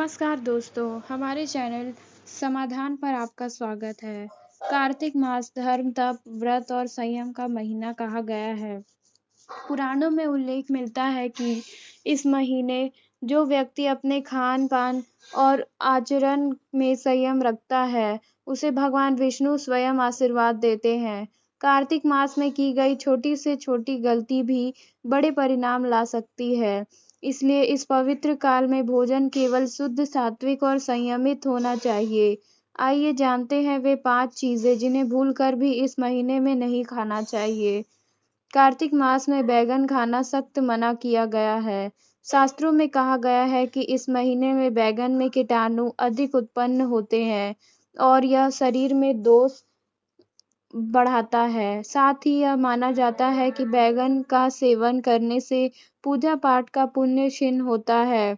नमस्कार दोस्तों, हमारे चैनल समाधान पर आपका स्वागत है। कार्तिक मास धर्म, तप, व्रत और संयम का महीना कहा गया है। पुराणों में उल्लेख मिलता है कि इस महीने जो व्यक्ति अपने खान-पान और आचरण में संयम रखता है, उसे भगवान विष्णु स्वयं आशीर्वाद देते हैं। कार्तिक मास में की गई छोटी से छोटी गलती भी बड़े परिणाम ला सकती है। इसलिए इस पवित्र काल में भोजन केवल शुद्ध, सात्विक और संयमित होना चाहिए। आइए जानते हैं वे 5 चीज़ें जिन्हें भूलकर भी इस महीने में नहीं खाना चाहिए। कार्तिक मास में बैंगन खाना सख्त मना किया गया है। शास्त्रों में कहा गया है कि इस महीने में बैंगन में कीटाणु अधिक उत्पन्न होते हैं और यह शरीर में दोष बढ़ाता है। साथ ही यह माना जाता है कि बैंगन का सेवन करने से पूजा पाठ का पुण्य क्षीण होता है।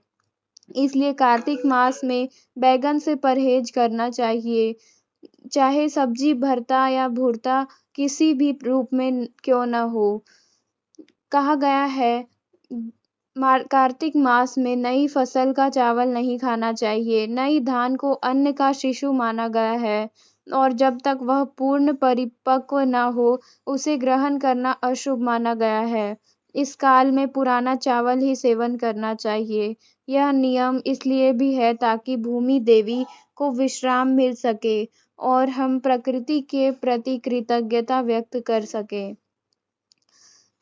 इसलिए कार्तिक मास में बैंगन से परहेज करना चाहिए। चाहे सब्जी, भरता या भुर्ता किसी भी रूप में क्यों न हो। कहा गया है कार्तिक मास में नई फसल का चावल नहीं खाना चाहिए। नई धान को अन्न का शिशु माना गया है और जब तक वह पूर्ण परिपक्व न हो, उसे ग्रहण करना अशुभ माना गया है। इस काल में पुराना चावल ही सेवन करना चाहिए। यह नियम इसलिए भी है ताकि भूमि देवी को विश्राम मिल सके और हम प्रकृति के प्रति कृतज्ञता व्यक्त कर सकें।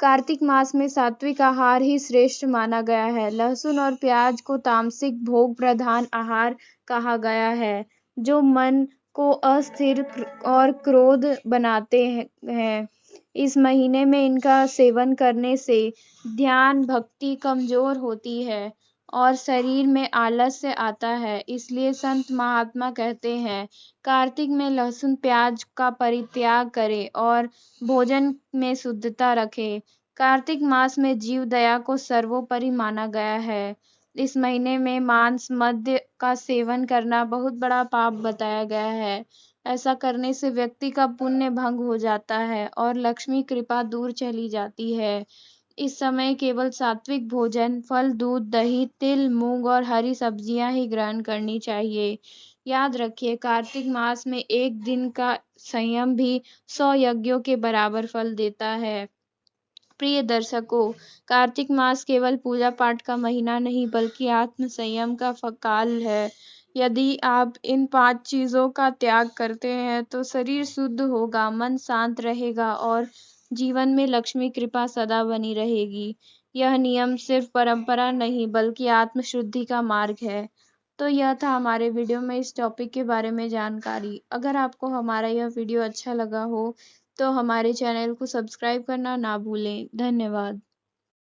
कार्तिक मास में सात्विक आहार ही श्रेष्ठ माना गया है। लहसुन और प्याज को तामसिक भोग प्रधान आहार कहा गया है, जो मन को अस्थिर और क्रोध बनाते हैं। इस महीने में इनका सेवन करने से ध्यान भक्ति कमजोर होती है और शरीर में आलस्य आता है। इसलिए संत महात्मा कहते हैं, कार्तिक में लहसुन प्याज का परित्याग करें और भोजन में शुद्धता रखें। कार्तिक मास में जीव दया को सर्वोपरि माना गया है। इस महीने में मांस, मद्य का सेवन करना बहुत बड़ा पाप बताया गया है। ऐसा करने से व्यक्ति का पुण्य भंग हो जाता है और लक्ष्मी कृपा दूर चली जाती है। इस समय केवल सात्विक भोजन, फल, दूध, दही, तिल, मूंग और हरी सब्जियां ही ग्रहण करनी चाहिए। याद रखिए, कार्तिक मास में एक दिन का संयम भी 100 यज्ञों के बराबर फल देता है। प्रिय दर्शकों, कार्तिक मास केवल पूजा पाठ का महीना नहीं बल्कि आत्म संयम का काल है। यदि आप इन 5 चीजों का त्याग करते हैं तो शरीर शुद्ध होगा, मन शांत रहेगा और जीवन में लक्ष्मी कृपा सदा बनी रहेगी। यह नियम सिर्फ परंपरा नहीं बल्कि आत्म शुद्धि का मार्ग है। तो यह था हमारे वीडियो में इस टॉपिक के बारे में जानकारी। अगर आपको हमारा यह वीडियो अच्छा लगा हो तो हमारे चैनल को सब्सक्राइब करना ना भूलें। धन्यवाद।